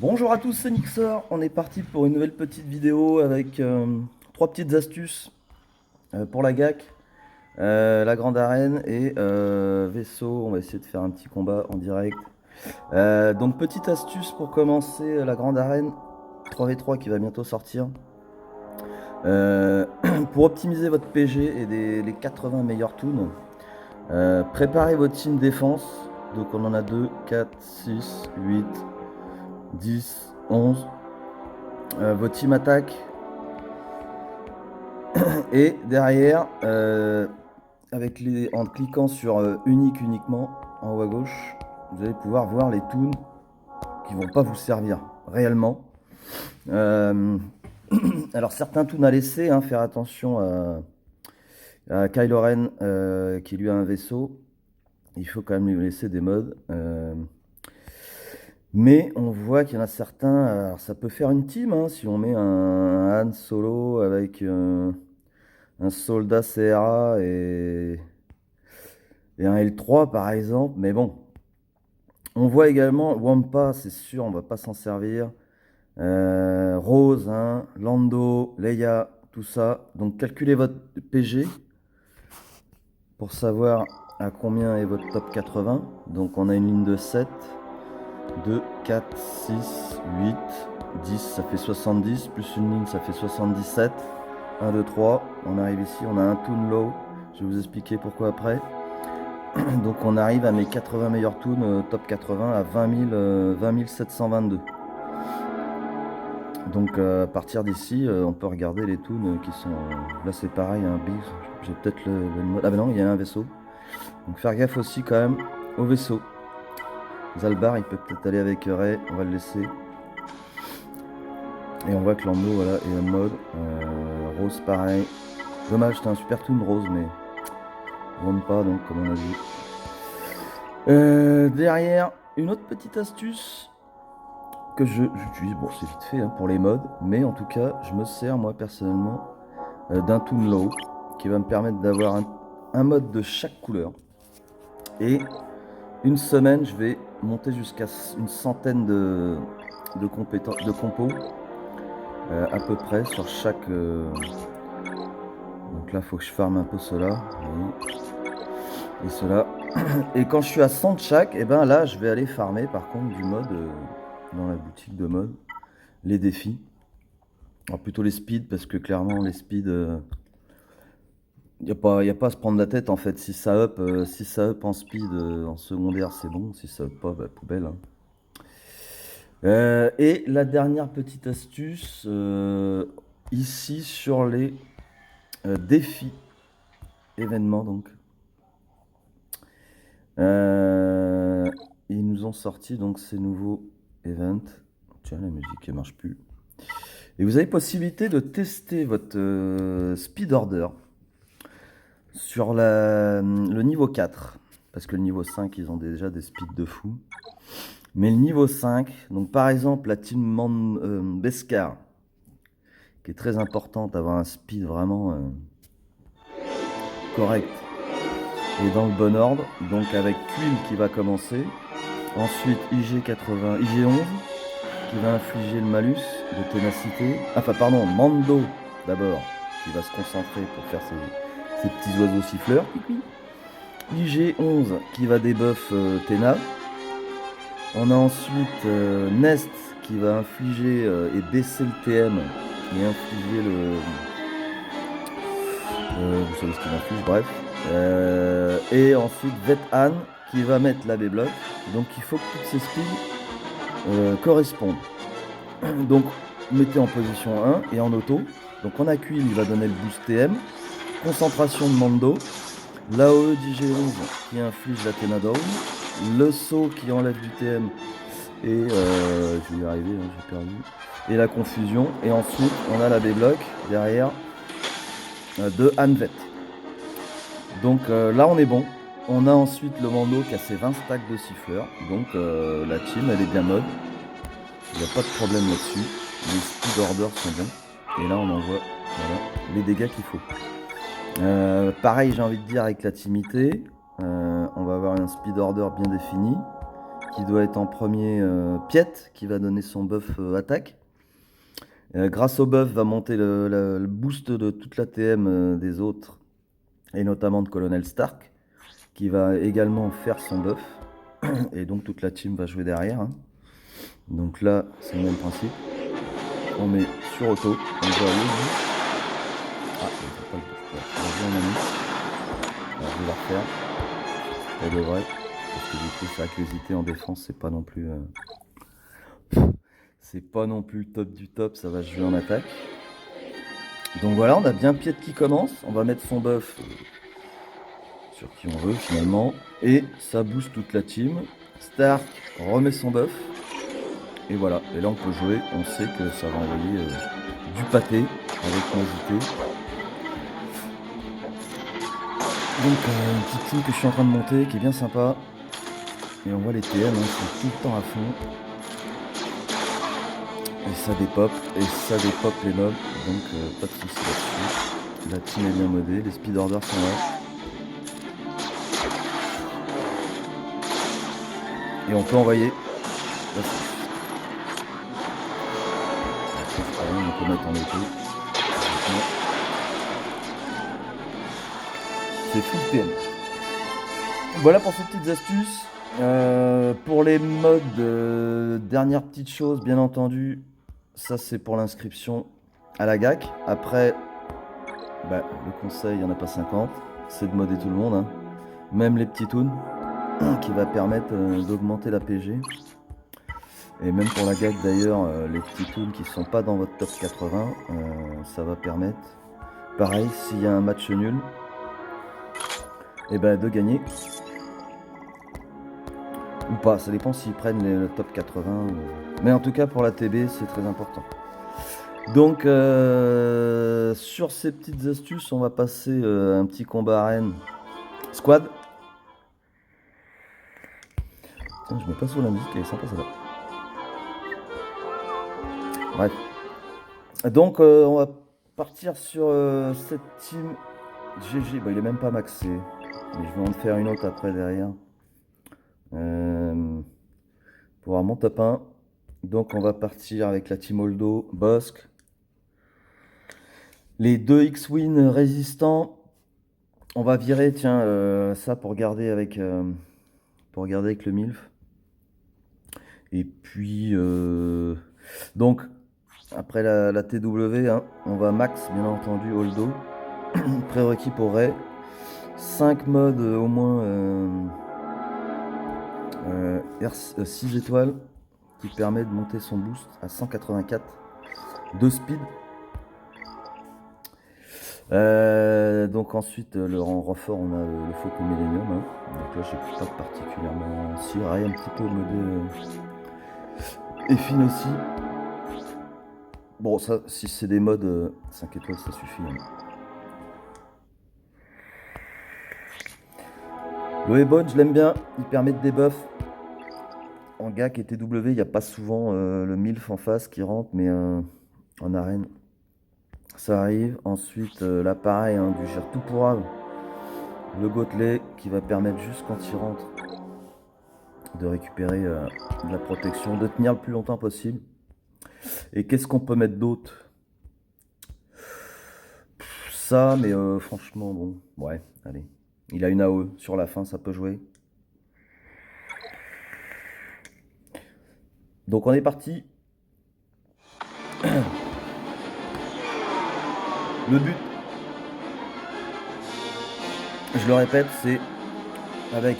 Bonjour à tous, c'est Nixor. On est parti pour une nouvelle petite vidéo avec trois petites astuces pour la GAC, la grande arène et vaisseau. On va essayer de faire un petit combat en direct. Donc petite astuce pour commencer la grande arène 3v3 qui va bientôt sortir. Euh, pour optimiser votre PG et les 80 meilleurs toons, préparez votre team défense. Donc on en a 2, 4, 6, 8, 10, 11. Votre team attaque. Et derrière, en cliquant sur uniquement en haut à gauche, vous allez pouvoir voir les toons qui vont pas vous servir réellement. Euh, alors certains toons à laisser, hein, faire attention à Kylo Ren qui lui a un vaisseau. Il faut quand même lui laisser des mods. Mais on voit qu'il y en a certains, alors ça peut faire une team, hein, si on met un Han Solo avec un soldat CRA et un L3 par exemple. Mais bon, on voit également Wampa, c'est sûr, on va pas s'en servir. Rose, hein, Lando, Leia, tout ça. Donc calculez votre PG pour savoir à combien est votre top 80. Donc on a une ligne de 7, 2, 4, 6, 8, 10, ça fait 70, plus une ligne, ça fait 77. 1, 2, 3, on arrive ici, on a un toon low. Je vais vous expliquer pourquoi après. Donc on arrive à mes 80 meilleurs toons, top 80 à 20 722. Donc à partir d'ici, on peut regarder les toons qui sont... là c'est pareil, un big, j'ai peut-être le mode... Ah ben non, il y a un vaisseau. Donc faire gaffe aussi quand même au vaisseau. Zalbar, il peut peut-être aller avec Rey, on va le laisser. Et on voit que Lando voilà, est en mode. Rose pareil. Dommage, c'était un super toon Rose, mais on pas donc comme on a vu. Derrière, une autre petite astuce que j'utilise, bon c'est vite fait hein, pour les mods, mais en tout cas je me sers moi personnellement d'un toon low qui va me permettre d'avoir un mode de chaque couleur. Et une semaine je vais monter jusqu'à une centaine de compos à peu près sur chaque... donc là il faut que je farme un peu cela et cela. Et quand je suis à 100 de chaque, et ben là je vais aller farmer par contre du mode dans la boutique de mode, les défis. Alors plutôt les speeds parce que clairement les speeds, y a pas à se prendre la tête en fait. Si ça up en speed en secondaire c'est bon, si ça up pas, bah, poubelle. Hein. Et la dernière petite astuce ici sur les défis événements donc. Ils nous ont sorti donc ces nouveaux events. Tiens, la musique ne marche plus. Et vous avez possibilité de tester votre speed order sur le niveau 4. Parce que le niveau 5, ils ont déjà des speeds de fou. Mais le niveau 5, donc par exemple la team Beskar, qui est très importante, d'avoir un speed vraiment correct et dans le bon ordre. Donc avec Quill qui va commencer. Ensuite IG80, IG11 qui va infliger le malus de ténacité. Enfin pardon, Mando d'abord, qui va se concentrer pour faire ses petits oiseaux siffleurs. IG11 qui va debuff Téna. On a ensuite Nest qui va infliger et baisser le TM et infliger le... vous savez ce qu'il inflige, bref. Et ensuite Vetan qui va mettre la B-Block. Donc il faut que toutes ces speeds correspondent. Donc mettez en position 1 et en auto. Donc on a Quill, il va donner le boost TM. Concentration de Mando. L'AOE d'IG11 qui inflige la Téna Down. Le saut qui enlève du TM. Et je vais y arriver, hein, j'ai perdu. Et la confusion. Et ensuite on a la B-Block derrière de Hanvet. Donc là on est bon. On a ensuite le Mando qui a ses 20 stacks de siffleurs. Donc la team elle est bien mode. Il n'y a pas de problème là-dessus. Les speed orders sont bons. Et là on envoie voilà, les dégâts qu'il faut. Pareil j'ai envie de dire avec la timité. On va avoir un speed order bien défini. qui doit être en premier Piet, qui va donner son buff attaque. Grâce au buff va monter le boost de toute la TM des autres, et notamment de Colonel Stark, qui va également faire son buff. Et donc toute la team va jouer derrière. Hein. Donc là, c'est le même principe. On met sur auto, on va aller. Ah, il faut pas le boost. Vas-y, on a mis. Alors, je vais la refaire. Elle devrait. Parce que du coup, c'est vrai que les IT en défense, c'est pas non plus. C'est pas non plus le top du top, ça va se jouer en attaque. Donc voilà, on a bien Piet qui commence. On va mettre son buff sur qui on veut finalement. Et ça booste toute la team. Stark remet son buff. Et voilà, et là on peut jouer, on sait que ça va envoyer du pâté avec nos IT. Donc une petite team que je suis en train de monter, qui est bien sympa. Et on voit les TM, hein, sont tout le temps à fond. Et ça dépop les mobs, donc pas de soucis là-dessus. La team est bien modée, les speed orders sont là. Et on peut envoyer. On peut mettre en auto. C'est full TM. Voilà pour ces petites astuces. Pour les modes, dernière petite chose, bien entendu, ça c'est pour l'inscription à la GAC. Après, le conseil, il n'y en a pas 50, c'est de modder tout le monde, hein. Même les petits toons, qui va permettre d'augmenter la PG. Et même pour la GAC d'ailleurs, les petits toons qui ne sont pas dans votre top 80, ça va permettre, pareil, s'il y a un match nul, et de gagner. Ou pas, ça dépend s'ils prennent le top 80. Mais en tout cas, pour la TB, c'est très important. Donc, sur ces petites astuces, on va passer un petit combat arène squad. Tiens, je mets pas sur la musique, elle est sympa celle-là. Bref. Donc, on va partir sur cette team GG. Il est même pas maxé. Mais je vais en faire une autre après derrière. Pour avoir mon top 1. Donc on va partir avec la team Holdo, Bossk. Les deux X-Wing résistants. On va virer, tiens, ça pour garder avec le MILF. Et puis, donc, après la TW, hein, on va max, bien entendu, Holdo. Prérequis pour Ray. 5 modes au moins 6 étoiles qui permet de monter son boost à 184 de speed. Donc ensuite en renfort on a le Faucon Millennium, hein. Donc là j'ai pas particulièrement si Ray un petit peu modé Effin aussi. Bon ça si c'est des modes 5 étoiles ça suffit, hein. Le Ebon je l'aime bien, il permet de debuff. En GAC et TW il n'y a pas souvent le MILF en face qui rentre, mais en arène ça arrive. Ensuite l'appareil du gère tout pour ave, le Gotelet qui va permettre juste quand il rentre de récupérer de la protection, de tenir le plus longtemps possible. Et qu'est-ce qu'on peut mettre d'autre? Ça, mais franchement bon, ouais, allez. Il a une AOE sur la fin, ça peut jouer. Donc on est parti. Le but, je le répète, c'est avec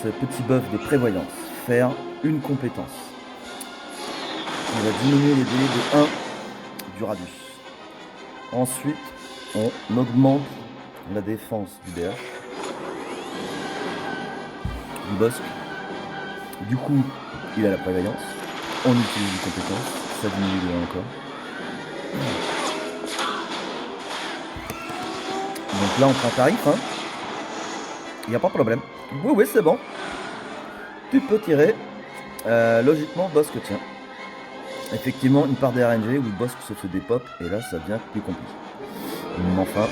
ce petit buff de prévoyance, faire une compétence qui va diminuer les délais de 1 du radius. Ensuite, on augmente la défense du DH, du Bossk. Du coup, il a la prévoyance. On utilise une compétence, ça diminue de 1 encore. Donc là, on prend tarif, hein. Il n'y a pas de problème. Oui, c'est bon. Tu peux tirer. Logiquement, Bossk tient. Effectivement, une part des RNG où Bossk se fait des pop, et là, ça devient plus compliqué. Mais enfin,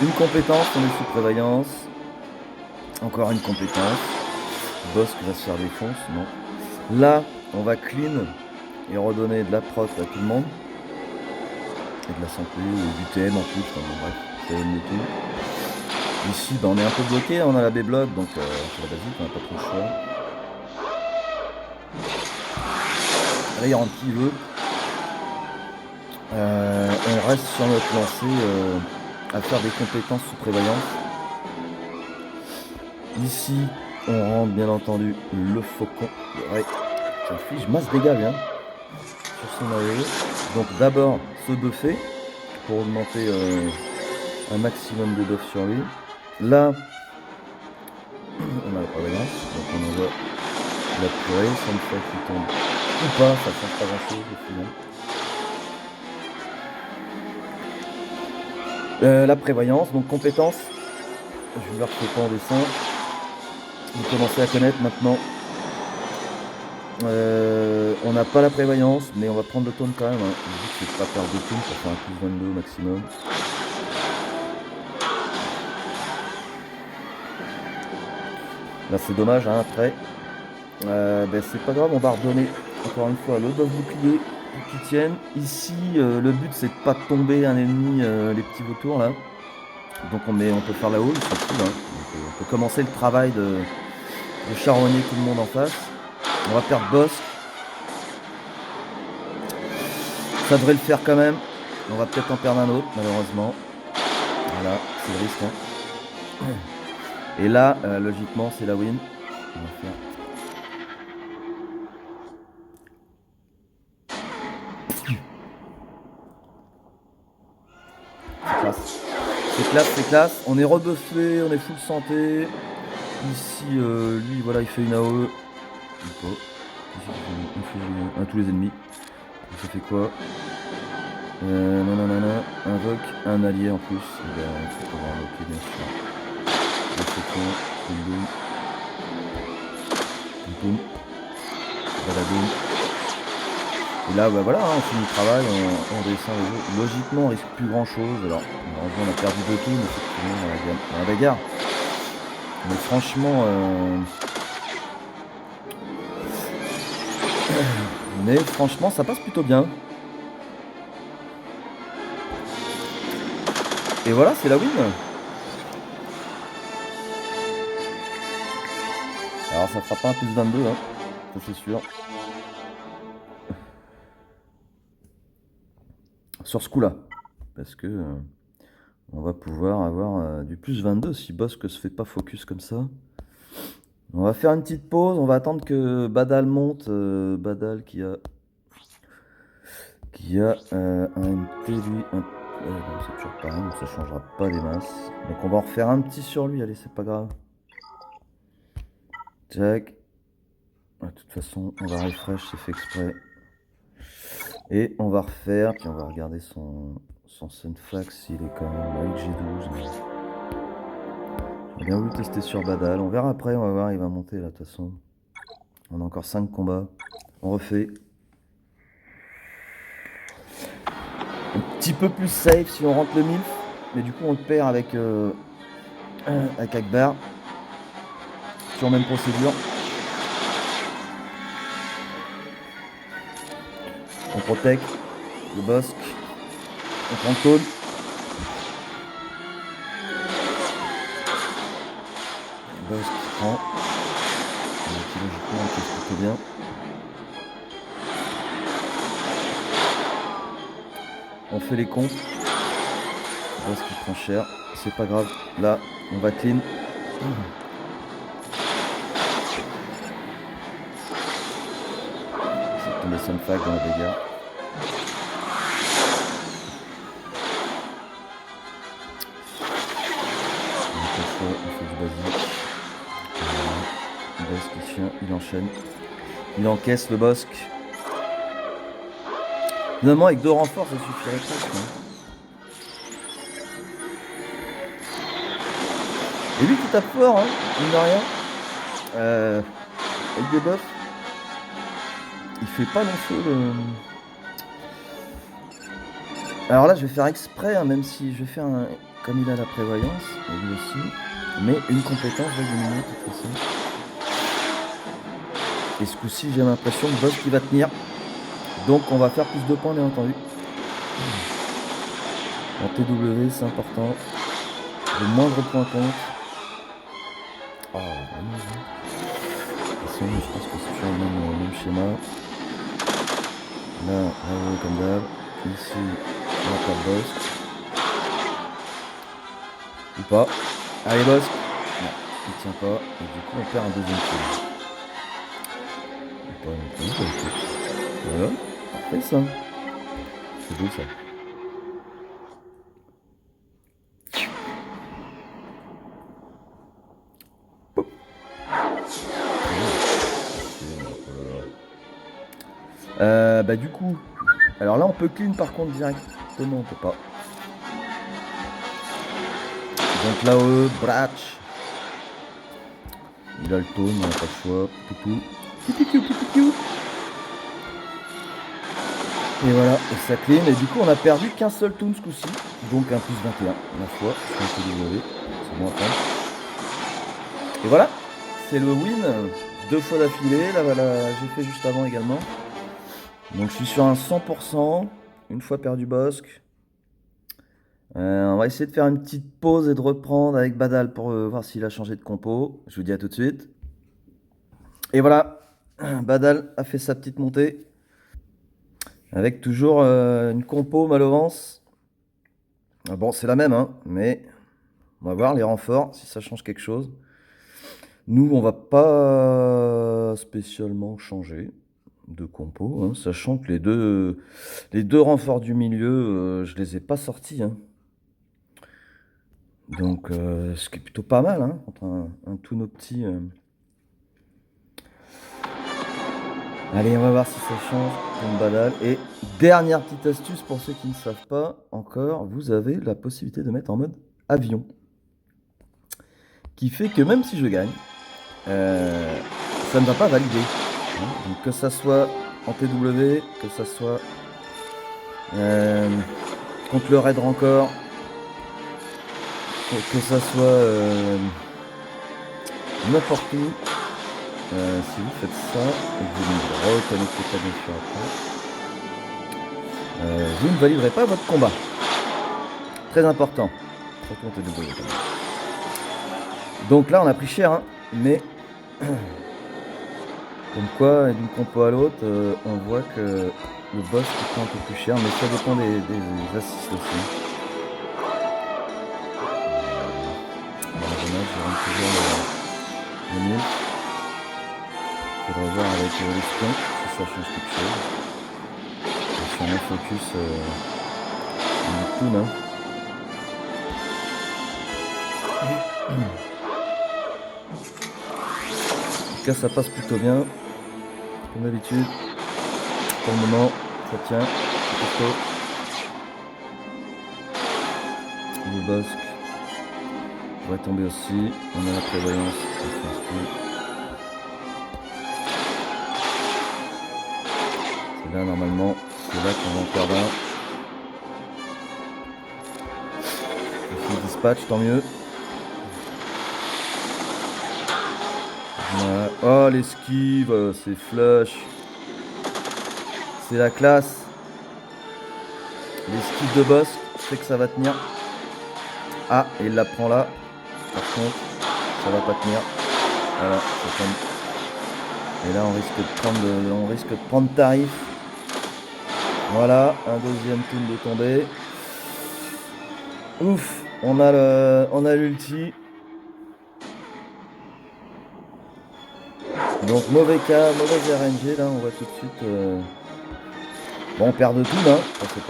une compétence, on est sous prévoyance. Encore une compétence. Bosque va se faire défonce, non. Là, on va clean et redonner de la proc à tout le monde. Et de la santé, du TM en plus, enfin, bon, bref, TM et tout. Ici, on est un peu bloqué, on a la B-block, donc c'est la basique, on n'a pas trop le choix. Là, il rentre qui veut. On reste sur notre lancée à faire des compétences sous prévoyance. Ici, on rentre bien entendu le faucon. Ouais, ça fiche masse dégâts bien sur son AOE. Donc d'abord se buffer pour augmenter un maximum de buff sur lui. Là, on a la prévoyance, donc on envoie la purée, ça me fait qu'il tombe ou pas, ça change pas grand chose au final. La prévoyance, donc compétence, je vais leur faire pas en dessin. Vous commencez à connaître maintenant. On n'a pas la prévoyance, mais on va prendre le taunt quand même. Hein. Je dis que c'est pas perdre de taunt, ça fait un plus 22 au maximum. Là c'est dommage hein, après. C'est pas grave, on va redonner encore une fois le buff bouclier pour qu'il tienne. Ici le but c'est de pas tomber un ennemi, les petits vautours là. Donc on peut faire la haul, c'est cool. Hein. Donc, on peut commencer le travail de charronner tout le monde en face. On va perdre boss. Ça devrait le faire quand même. On va peut-être en perdre un autre malheureusement. Voilà, c'est le risque. Hein. Et là, logiquement, c'est la win. On va faire. C'est classe. On est rebuffé, on est full santé. Ici, lui, voilà, il fait une AOE. Il fait à tous les ennemis. Ça fait quoi invoque un allié en plus. Il faut pouvoir invoquer bien sûr. Le faucon, boum. Boum. Badaboum. Et là, voilà, hein, on finit le travail, on descend les jeux. Logiquement, on risque plus grand chose. Alors, malheureusement, on a perdu 2 tours, mais effectivement, dans la bagarre. Mais franchement, ça passe plutôt bien. Et voilà, c'est la win. Alors, ça fera pas un plus 22, hein, ça c'est sûr. Sur ce coup-là, parce que on va pouvoir avoir du plus 22 si Bosque se fait pas focus comme ça. On va faire une petite pause, on va attendre que Badal monte. Badal qui a un MT lui. C'est toujours pareil, donc ça changera pas des masses. Donc on va en refaire un petit sur lui, allez, c'est pas grave. Jack. De toute façon, on va refresh, c'est fait exprès. Et on va refaire, puis on va regarder son Sunflax, il est quand même avec G12. Mais... J'aurais bien voulu tester sur Badal. On verra après, on va voir, il va monter là de toute façon. On a encore 5 combats. On refait. Un petit peu plus safe si on rentre le MILF. Mais du coup on le perd avec Akbar. Sur même procédure. On protège le Bosque. On prend le taunt. Le Bosque prend. Qui logiquement encaisse plutôt bien. On fait les comptes. Le Bosque qui prend cher. C'est pas grave. Là, on va clean. C'est tombé Sunfac dans la dégâts. On fait du basique. Le Bosque il tient, il enchaîne. Il encaisse le Bosque. Finalement avec 2 renforts ça suffirait presque. Hein. Et lui qui tape fort, hein, mine de rien. Avec des buffs. Il fait pas long feu le... Alors là je vais faire exprès, hein, même si je vais faire un... comme il a la prévoyance, et lui aussi. Mais une compétence va dominer de toute façon. Et ce coup-ci, j'ai l'impression que Boss qui va tenir. Donc on va faire plus de points, bien entendu. En TW, c'est important. Le moindre point compte. Oh, vraiment. Je pense que c'est toujours le même schéma. Là, comme d'hab. Ici, on va faire Boss. Ou pas. Allez, Boss. Non, il tient pas. Et du coup, on perd un deuxième tour. Pas non plus, bah, écoute. Voilà. Parfait, ça. C'est beau, ça. Bah du coup, alors là on peut clean par contre directement, on peut pas. Donc là Bratch. Il a le taunt, on n'a pas le choix. Et voilà, et ça clean. Et du coup on a perdu qu'un seul toon ce coup-ci. Donc un plus 21, la fois. C'est bon à prendre. Et voilà, c'est le win. 2 fois d'affilée. Là voilà, j'ai fait juste avant également. Donc je suis sur un 100%. Une fois perdu Bosque. On va essayer de faire une petite pause et de reprendre avec Badal pour voir s'il a changé de compo. Je vous dis à tout de suite. Et voilà, Badal a fait sa petite montée. Avec toujours une compo Malovance. Bon, c'est la même, hein, mais on va voir les renforts, si ça change quelque chose. Nous, on va pas spécialement changer de compo, hein, sachant que les deux renforts du milieu, je les ai pas sortis. Hein. Donc, ce qui est plutôt pas mal, hein, contre un tous nos petits. Allez, on va voir si ça change pour Badal. Et dernière petite astuce pour ceux qui ne savent pas encore, vous avez la possibilité de mettre en mode avion. Qui fait que même si je gagne, ça ne va pas valider. Donc, que ça soit en TW, que ça soit contre le raid Rancor, que ça soit n'importe où. Si vous faites ça et que vous ne reconnectez pas bien sûr après, vous ne validerez pas votre combat. Très important. Surtout en TW. Donc là on a pris cher, hein, mais comme quoi d'une compo à l'autre, on voit que le boss coûte un peu plus cher, mais ça dépend des assists aussi. Dommage, je rentre toujours le nul. Il faudra voir avec l'évolution si ça change quelque chose. Sur un focus du tout, hein. En tout cas, ça passe plutôt bien, comme d'habitude. Pour le moment, ça tient. C'est costaud. Le bosque va tomber aussi. On a la prévoyance. C'est là, normalement, c'est là qu'on va en perdre un. Ici, dispatch, tant mieux. Voilà. Oh, l'esquive, c'est flush. C'est la classe. L'esquive de boss, c'est que ça va tenir. Ah, et il la prend là. Par contre, ça va pas tenir. Voilà, ça tombe. Et là, on risque de prendre tarif. Voilà, un deuxième toon de tomber. Ouf, on a l'ulti. Donc mauvais cas, mauvaise RNG là, on voit tout de suite. Bon, on perd de tout là. Enfin,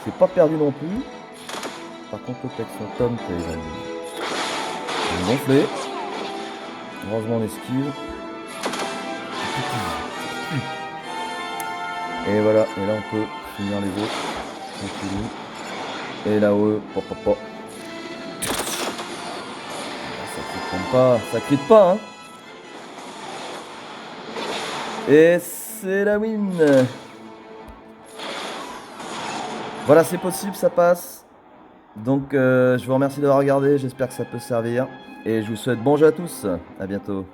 c'est pas perdu non plus. Par contre, le texte son taunt est gonflé. Heureusement, on esquive. Et voilà, et là on peut finir les autres. Tranquillou. Et là-haut, pop. Ça crie pas, hein. Et c'est la win. Voilà, c'est possible, ça passe. Donc je vous remercie d'avoir regardé, j'espère que ça peut servir. Et je vous souhaite bon jeu à tous. À bientôt.